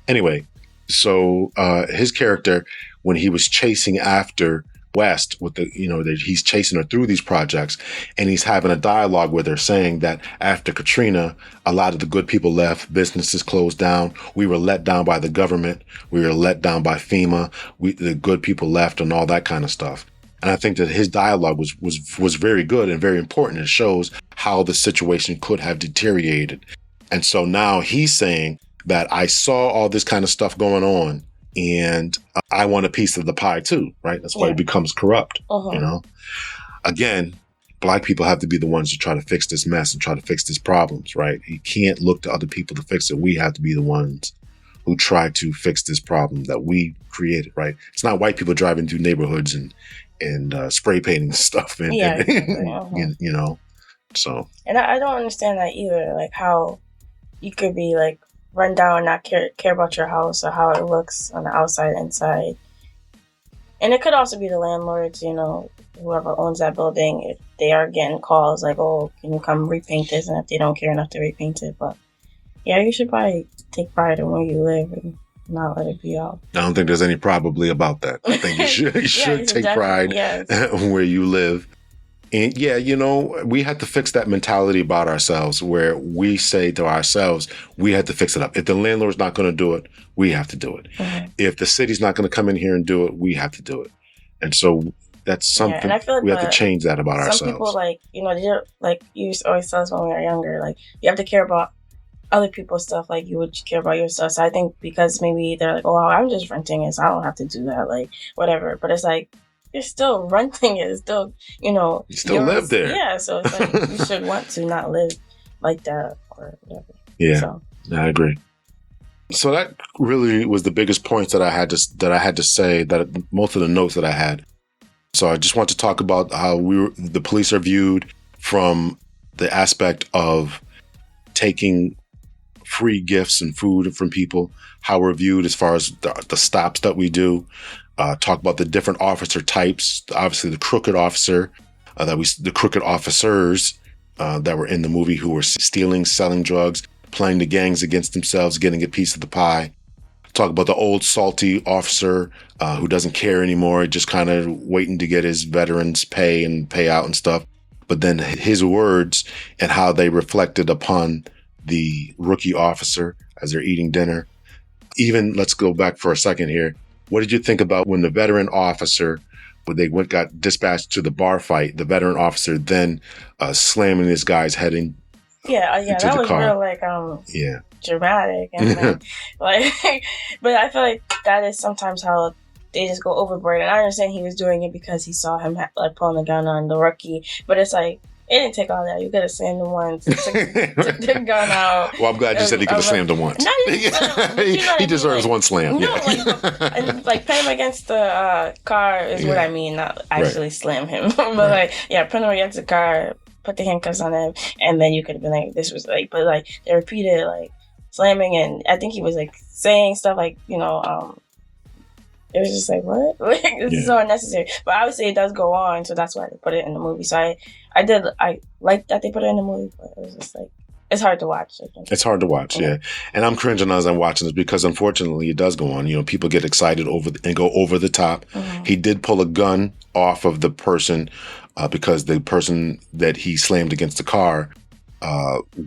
Anyway, so his character, when he was chasing after West with the, that he's chasing her through these projects, and he's having a dialogue with her saying that after Katrina, a lot of the good people left, businesses closed down. We were let down by the government. We were let down by FEMA. The good people left and all that kind of stuff. And I think that his dialogue was very good and very important. It shows how the situation could have deteriorated. And so now he's saying that I saw all this kind of stuff going on, and I want a piece of the pie too, right? That's why it becomes corrupt, Again, Black people have to be the ones to try to fix this mess and try to fix these problems, right? You can't look to other people to fix it. We have to be the ones who try to fix this problem that we created, right? It's not white people driving through neighborhoods and spray painting stuff, so. And I don't understand that either, like how you could be like run down and not care about your house or how it looks on the outside, inside. And it could also be the landlords, whoever owns that building, if they are getting calls like, oh, can you come repaint this? And if they don't care enough to repaint it. But yeah, you should probably take pride in where you live and not let it be out. I don't think there's any probably about that. I think you should take pride where you live. And we had to fix that mentality about ourselves where we say to ourselves, we had to fix it up. If the landlord's not going to do it, we have to do it. If the city's not going to come in here and do it, we have to do it. And so that's something and I feel like we have to change that about ourselves. Some people they're like you used to always tell us when we were younger, like you have to care about other people's stuff like you would care about your stuff. So I think because maybe they're like, oh, I'm just renting it, so I don't have to do that, like whatever. But it's like, you're still renting it. It's still, you still live there. Yeah, so it's like you should want to not live like that or whatever. Yeah, so. I agree. So that really was the biggest points that I had to say. That most of the notes that I had. So I just want to talk about how the police are viewed from the aspect of taking free gifts and food from people. How we're viewed as far as the stops that we do. Talk about the different officer types. Obviously, the crooked officer, the crooked officers that were in the movie who were stealing, selling drugs, playing the gangs against themselves, getting a piece of the pie. Talk about the old salty officer who doesn't care anymore, just kind of waiting to get his veterans pay and pay out and stuff. But then his words and how they reflected upon the rookie officer as they're eating dinner. Even, let's go back for a second here. What did you think about when the veteran officer, when they got dispatched to the bar fight, the veteran officer then slamming this guy's head into that was car. Real dramatic and but I feel like that is sometimes how they just go overboard. And I understand he was doing it because he saw him pulling a gun on the rookie, but it's like, it didn't take all that. You could have slammed him once. Took the gun out. Well, I'm glad you said he could have slammed him once. He deserves one slam. No, and pin him against the car is what I mean. Not actually slam him, but pin him against the car, put the handcuffs on him, and then you could have been like, this was like, but like they repeated like slamming, and I think he was like saying stuff like it was just like, what? This is so unnecessary. But obviously it does go on, so that's why they put it in the movie. So I like that they put it in the movie, but it was just like, it's hard to watch. I think. It's hard to watch, yeah. And I'm cringing as I'm watching this because unfortunately it does go on. People get excited and go over the top. Mm-hmm. He did pull a gun off of the person because the person that he slammed against the car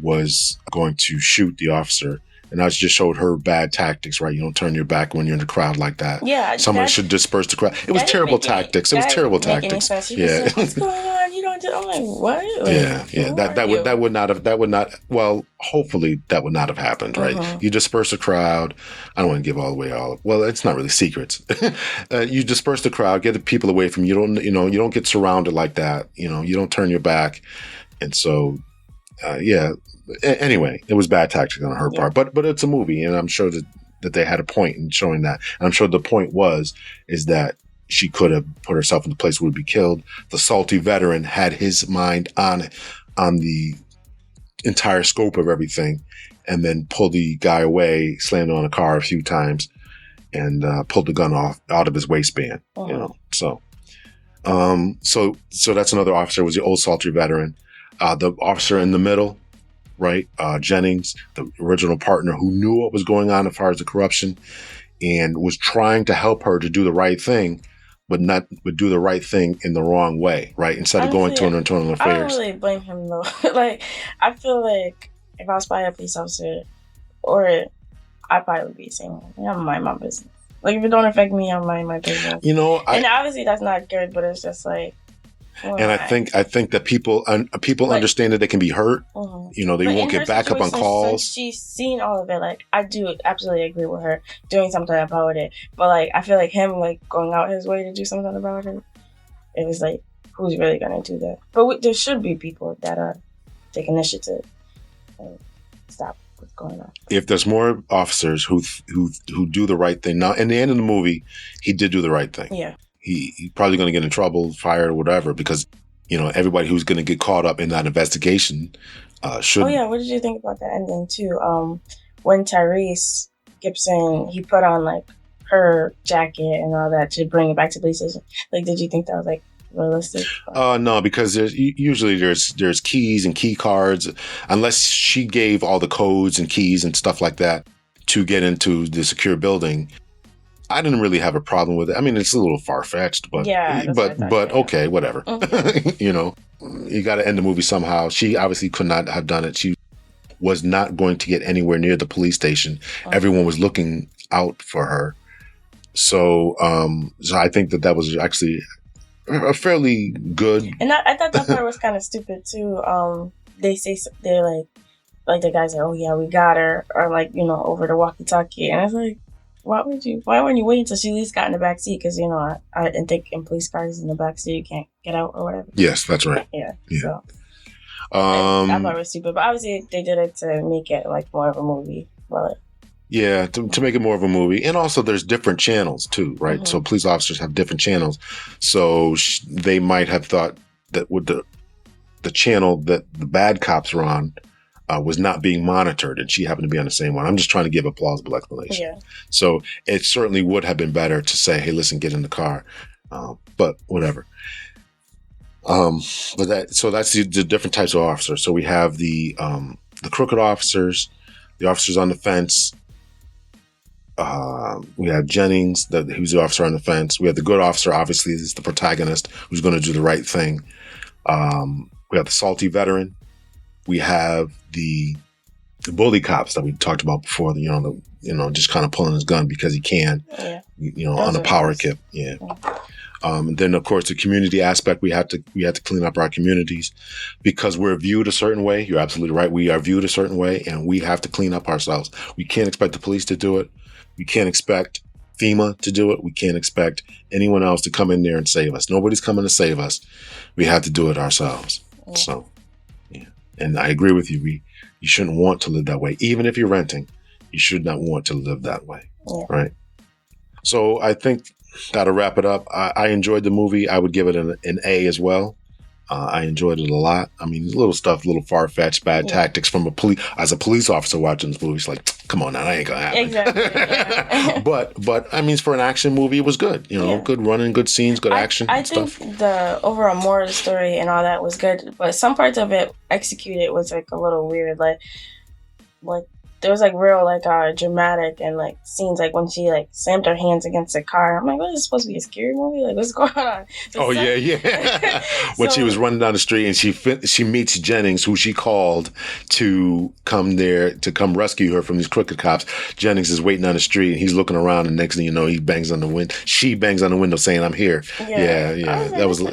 was going to shoot the officer. And that just showed her bad tactics, right? You don't turn your back when you're in a crowd like that. Yeah. Someone should disperse the crowd. It was terrible tactics. It was terrible tactics. Yeah. Like, what's going on? You don't do. I'm like, what? Like, yeah. That would not. Well, hopefully that would not have happened, right? Mm-hmm. You disperse the crowd. I don't want to give all away all. Well, it's not really secrets. You disperse the crowd, get the people away from you. You don't get surrounded like that. You don't turn your back, and so, Anyway, it was bad tactics on her part, but it's a movie, and I'm sure that they had a point in showing that. And I'm sure the point is that she could have put herself in the place where would be killed. The salty veteran had his mind on the entire scope of everything, and then pulled the guy away, slammed on a car a few times, and pulled the gun out of his waistband. Uh-huh. You know, so that's another officer. Was the old sultry veteran. The officer in the middle, right? Jennings, the original partner who knew what was going on as far as the corruption, and was trying to help her to do the right thing, but do the right thing in the wrong way, right? Instead of going to an internal affairs. I don't really blame him though. Like, I feel like if I was by a police officer, or I probably would be saying, I'm mind my business. Like, if it don't affect me, I'm mind my business. You know, and obviously that's not good, but it's just like. Well, and I think that people understand that they can be hurt. Uh-huh. You know, they won't get back up on calls. She's seen all of it. Like, I do absolutely agree with her doing something about it. But like, I feel like him like going out his way to do something about it. It was like, who's really gonna do that? But there should be people that take initiative and stop what's going on. If there's more officers who do the right thing, now in the end of the movie, he did do the right thing. Yeah. He's probably going to get in trouble, fired, or whatever, because, you know, everybody who's going to get caught up in that investigation should. Oh, yeah. What did you think about that ending, too? When Tyresegibson, he put on, like, her jacket and all that to bring it back to the police station. Like, did you think that was, like, realistic? No, because there's keys and key cards. Unless she gave all the codes and keys and stuff like that to get into the secure building, I didn't really have a problem with it. I mean, it's a little far-fetched, but okay, whatever. Mm-hmm. You know, you got to end the movie somehow. She obviously could not have done it. She was not going to get anywhere near the police station. Mm-hmm. Everyone was looking out for her. So I think that was actually a fairly good. And I thought that part was kind of stupid too. They're like the guys are, oh yeah, we got her, or like, you know, over the walkie-talkie, and I was like, why wouldn't you wait until she at least got in the back seat? Because, you know, I think in police cars in the back seat, you can't get out or whatever. Yes, that's right. Yeah. So I thought it was stupid, but obviously they did it to make it like more of a movie. Well, yeah, to make it more of a movie. And also there's different channels too, right? Mm-hmm. So police officers have different channels. So they might have thought that with the channel that the bad cops were on, was not being monitored, and she happened to be on the same one. I'm just trying to give a plausible explanation. Yeah. So it certainly would have been better to say, hey, listen, get in the car. But whatever. So that's the different types of officers. So we have the crooked officers, the officers on the fence. We have Jennings, who's the officer on the fence. We have the good officer, obviously, is the protagonist who's going to do the right thing. We have the salty veteran. We have the bully cops that we talked about before. Just kind of pulling his gun because he can. Yeah. On a power kip. Yeah. And then of course the community aspect. We have to clean up our communities because we're viewed a certain way. You're absolutely right. We are viewed a certain way, and we have to clean up ourselves. We can't expect the police to do it. We can't expect FEMA to do it. We can't expect anyone else to come in there and save us. Nobody's coming to save us. We have to do it ourselves. Yeah. So. And I agree with you. You shouldn't want to live that way. Even if you're renting, you should not want to live that way. Yeah. Right? So I think that'll wrap it up. I enjoyed the movie. I would give it an A as well. I enjoyed it a lot. I mean, little stuff, little far-fetched, bad tactics from as a police officer watching this movie. It's like, come on now, that ain't gonna happen. Exactly. Yeah. but I mean, for an action movie, it was good. Good running, good scenes, good action. I think the overall moral of the story and all that was good, but some parts of it executed was like a little weird. Like there was like real dramatic and like scenes like when she like slammed her hands against the car. I'm like, what is this supposed to be, a scary movie? Like, what's going on? Yeah. When she was running down the street and she meets Jennings, who she called to come rescue her from these crooked cops. Jennings is waiting on the street and he's looking around, and next thing you know, she bangs on the window saying, "I'm here." Yeah. That was so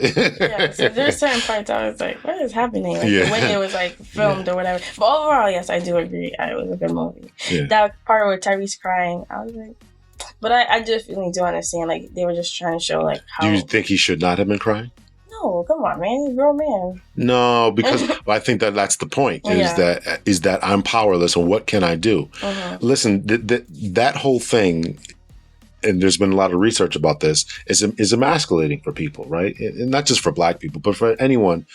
there's certain parts I was like, what is happening? Like, the way it was like filmed or whatever. But overall, yes, I do agree. It was a good movie. Yeah. That part with Tyrese crying, I was like, but I definitely do understand. Like, they were just trying to show like how. Do you think he should not have been crying? No, come on, man, he's a grown man. No, because I think that's the point. Is that I'm powerless, and what can I do? Mm-hmm. Listen, that whole thing, and there's been a lot of research about this, is emasculating for people, right? And not just for Black people, but for anyone.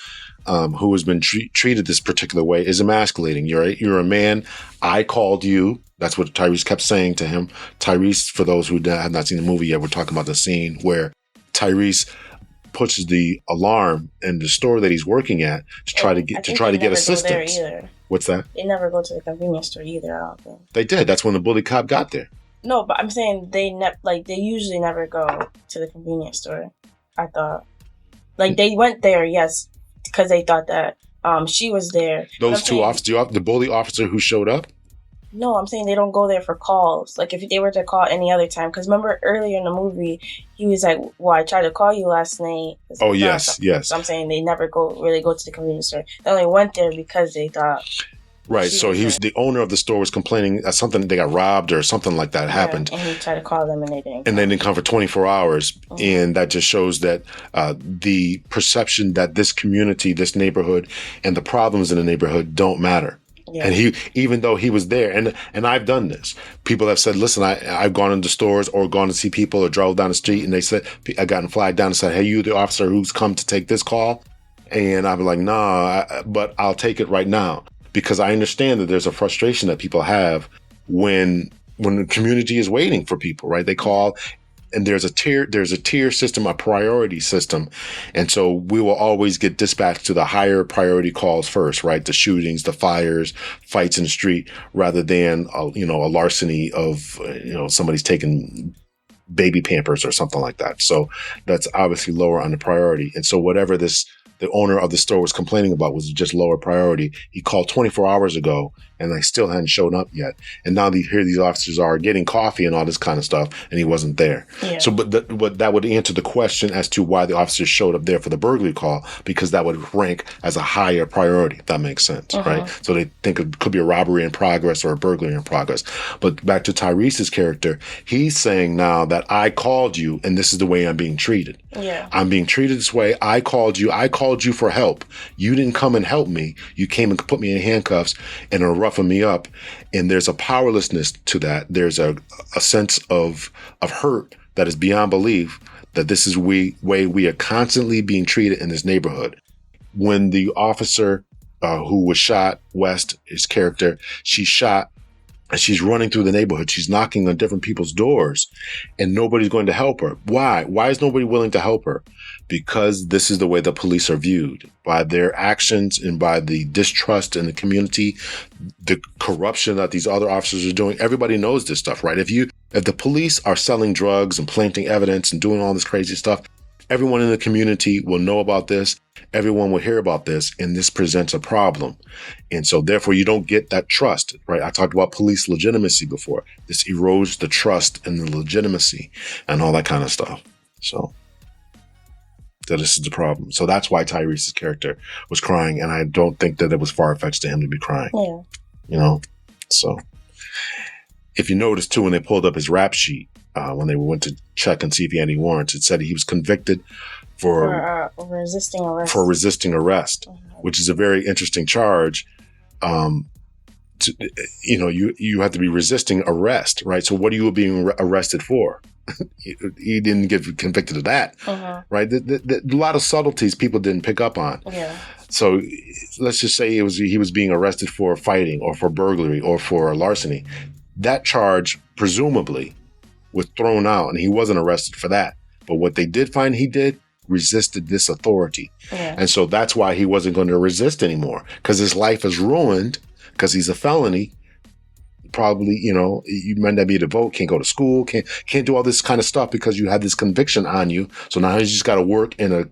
who has been treated this particular way is emasculating. You're a man. I called you. That's what Tyrese kept saying to him. Tyrese, for those who have not seen the movie yet, we're talking about the scene where Tyrese pushes the alarm in the store that he's working at to try to get assistance. What's that? They never go to the convenience store either. I don't think they did. That's when the bully cop got there. No, but I'm saying they usually never go to the convenience store. I thought they went there, yes, because they thought that she was there. Those two officers, the bully officer who showed up. No, I'm saying they don't go there for calls. Like, if they were to call any other time. Because remember, earlier in the movie, he was like, well, I tried to call you last night. Oh, yes. So I'm saying they never really go to the convenience store. They only went there because they thought... Right, so the owner of the store was complaining that they got robbed or something like that happened. And he tried to call them and they didn't. And they didn't come for 24 hours. Mm-hmm. And that just shows that the perception that this community, this neighborhood, and the problems in the neighborhood don't matter. Yeah. And even though he was there, and I've done this, people have said, listen, I've gone into stores or gone to see people or drove down the street, and they said, I gotten flagged down and said, hey, you the officer who's come to take this call? And I'd be like, nah, but I'll take it right now. Because I understand that there's a frustration that people have when the community is waiting for people, right? They call, and there's a tier system, a priority system. And so we will always get dispatched to the higher priority calls first, right? The shootings, the fires, fights in the street, rather than, a larceny of, somebody's taking baby Pampers or something like that. So that's obviously lower on the priority. And so whatever the owner of the store was complaining about was just lower priority. He called 24 hours ago and they still hadn't shown up yet. And now here these officers are getting coffee and all this kind of stuff, and he wasn't there. Yeah. So, but that would answer the question as to why the officers showed up there for the burglary call, because that would rank as a higher priority, if that makes sense, right? So they think it could be a robbery in progress or a burglary in progress. But back to Tyrese's character, he's saying now that I called you and this is the way I'm being treated. Yeah. I'm being treated this way. I called you for help. You didn't come and help me. You came and put me in handcuffs and are roughing me up. And there's a powerlessness to that. There's a sense of hurt that is beyond belief, that this is the way we are constantly being treated in this neighborhood. When the officer who was shot, West, his character, she's shot, and she's running through the neighborhood. She's knocking on different people's doors, and nobody's going to help her. Why? Why is nobody willing to help her? Because this is the way the police are viewed, by their actions and by the distrust in the community, the corruption that these other officers are doing. Everybody knows this stuff, right? If the police are selling drugs and planting evidence and doing all this crazy stuff, everyone in the community will know about this. Everyone will hear about this, and this presents a problem. And so therefore you don't get that trust, right? I talked about police legitimacy before. This erodes the trust and the legitimacy and all that kind of stuff. So this is the problem. So that's why Tyrese's character was crying, and I don't think that it was far-fetched to him to be crying. Yeah. So if you notice too, when they pulled up his rap sheet, when they went to check and see if he had any warrants, it said he was convicted for resisting arrest. For resisting arrest, which is a very interesting charge. You have to be resisting arrest, right? So what are you being arrested for? He didn't get convicted of that, right? A lot of subtleties people didn't pick up on. Yeah. So let's just say he was being arrested for fighting or for burglary or for larceny. That charge presumably was thrown out, and he wasn't arrested for that. But what they did find he did, resisted this authority. Yeah. And so that's why he wasn't going to resist anymore, because his life is ruined because he's a felony. Probably, you might not be able to vote, can't go to school, can't do all this kind of stuff because you had this conviction on you. So now he's just got to work in a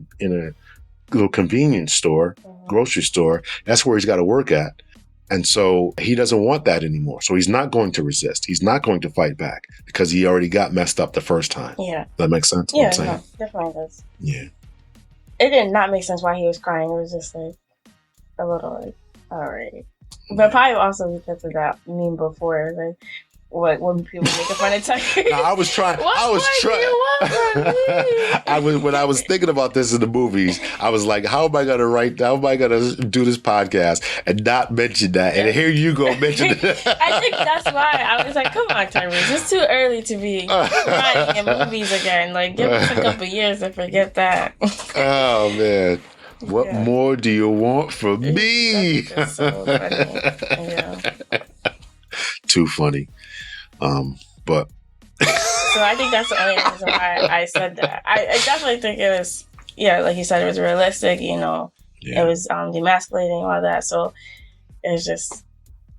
little convenience store, grocery store. That's where he's got to work at. And so he doesn't want that anymore. So he's not going to resist. He's not going to fight back because he already got messed up the first time. Yeah. That makes sense? Yeah, no, definitely does. Yeah. It did not make sense why he was crying. It was just like a little all right. But probably also because of that meme before, like when people making fun of Tucker. No, I was trying. When I was thinking about this in the movies, I was like, how am I gonna do this podcast and not mention that? And here you go mention it. I think that's why I was like, come on, Tyrese, it's too early to be crying in movies again. Like, give us a couple years to forget that. Oh man. What more do you want from me? That's so funny. Yeah. Too funny. But so I think that's the only reason why I said that. I definitely think it was, like you said, it was realistic, It was demasculating, all that. So it's just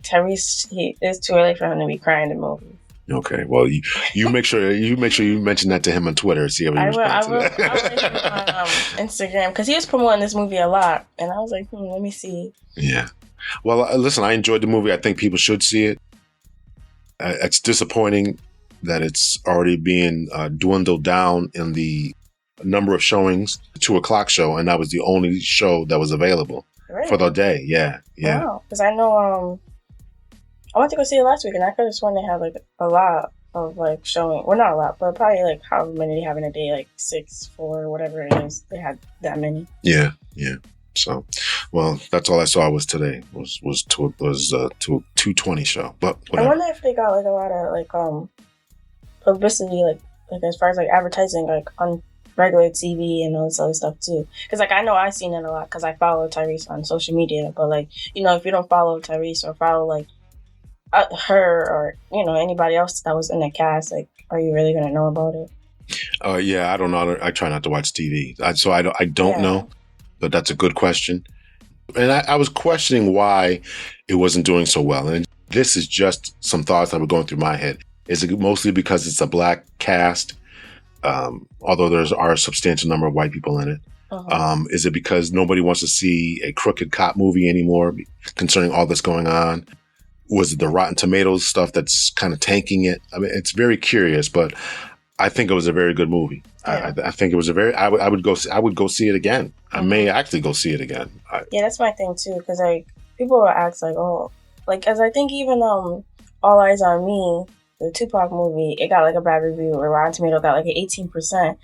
Tyrese, it's too early for him to be crying in the movie. Okay, well, you make sure you mention that to him on Twitter. See how he responds to that. I will on Instagram, because he was promoting this movie a lot, and I was like, let me see. Yeah. Well, listen, I enjoyed the movie. I think people should see it. It's disappointing that it's already being dwindled down in the number of showings. The 2:00 show, and that was the only show that was available for the day. Yeah. Wow, because I know I went to go see it last week, and I could have sworn they had like a lot of like showing. Well, not a lot, but probably like however many they have in a day, like 6, 4, whatever it is. They had that many. Yeah. So, well, that's all I saw was today. Was 2:20 show. But whatever. I wonder if they got like a lot of like publicity, like as far as like advertising, like on regular TV and all this other stuff too. Because like I know I've seen it a lot because I follow Tyrese on social media. But like if you don't follow Tyrese or follow like her or anybody else that was in the cast, like are you really gonna know about it? Yeah, I don't know. I try not to watch TV, so I don't know. But that's a good question. And I was questioning why it wasn't doing so well. And this is just some thoughts that were going through my head. Is it mostly because it's a black cast, although there are a substantial number of white people in it? Uh-huh. Is it because nobody wants to see a crooked cop movie anymore concerning all that's going on? Was it the Rotten Tomatoes stuff that's kind of tanking it? I mean, it's very curious, but I think it was a very good movie. Yeah. I think it was I would go see it again. I may actually go see it again. That's my thing too, because like people will ask like, oh, like as I think even All Eyes on Me, the Tupac movie, it got like a bad review, or Rotten Tomato got like an 18%.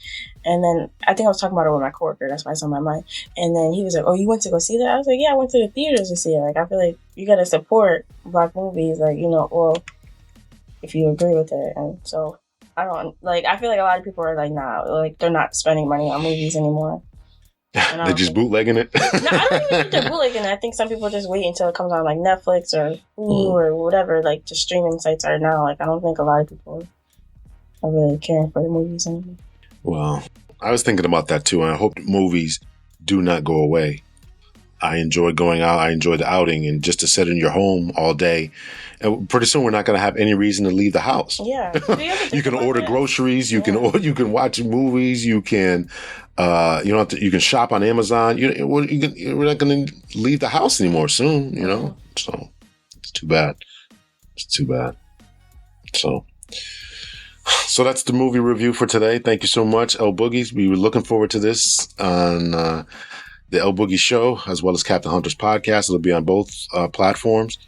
And then I think I was talking about it with my coworker. That's why it's on my mind. And then he was like, "Oh, you went to go see that?" I was like, "Yeah, I went to the theaters to see it." Like I feel like you gotta support black movies, like well, if you agree with it. And so I don't like. I feel like a lot of people are like, nah, like they're not spending money on movies anymore. They're just bootlegging it. No, I don't even think they're bootlegging it. I think some people just wait until it comes on like Netflix or Hulu or whatever, like the streaming sites are now. Like I don't think a lot of people are really caring for the movies anymore. Well, I was thinking about that too, and I hope movies do not go away. I enjoy going out. I enjoy the outing, and just to sit in your home all day. And pretty soon, we're not going to have any reason to leave the house. Yeah, you can order groceries. You can watch movies. You can you can shop on Amazon. We're not going to leave the house anymore soon. So it's too bad. It's too bad. So that's the movie review for today. Thank you so much, L Boogies. We were looking forward to this on the L Boogie Show, as well as Captain Hunter's podcast. It'll be on both platforms.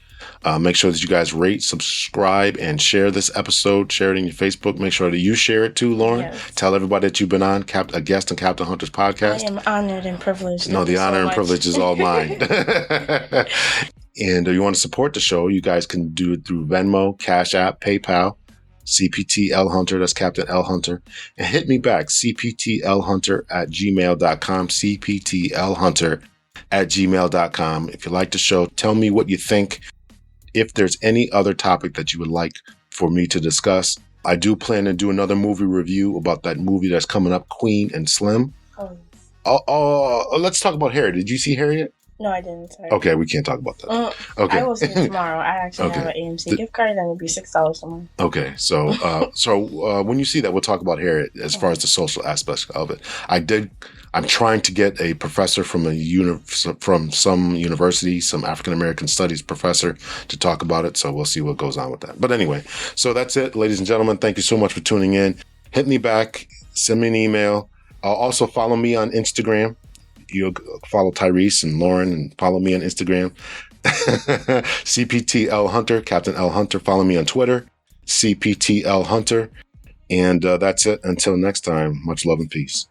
Make sure that you guys rate, subscribe, and share this episode. Share it in your Facebook. Make sure that you share it too, Lauren. Yes. Tell everybody that you've been on a guest on Captain Hunter's podcast. I am honored and privileged. No, the honor and privilege is all mine. And if you want to support the show, you guys can do it through Venmo, Cash App, PayPal, cptlhunter, that's Captain L Hunter. And hit me back, cptlhunter@gmail.com, cptlhunter@gmail.com. If you like the show, tell me what you think. If there's any other topic that you would like for me to discuss, I do plan to do another movie review about that movie that's coming up, Queen and Slim. Let's talk about Harriet. Did you see Harriet? No, I didn't. Sorry. Okay, we can't talk about that. Okay. I will see it tomorrow. I actually have an AMC gift card, and it would be $6 tomorrow. Okay, so when you see that, we'll talk about Harriet as far as the social aspects of it. I'm trying to get a professor from some university, some African American studies professor, to talk about it. So we'll see what goes on with that. But anyway, so that's it, ladies and gentlemen. Thank you so much for tuning in. Hit me back. Send me an email. Also follow me on Instagram. You'll follow Tyrese and Lauren, and follow me on Instagram. cptlhunter, Captain L Hunter. Follow me on Twitter, cptlhunter. And that's it. Until next time, much love and peace.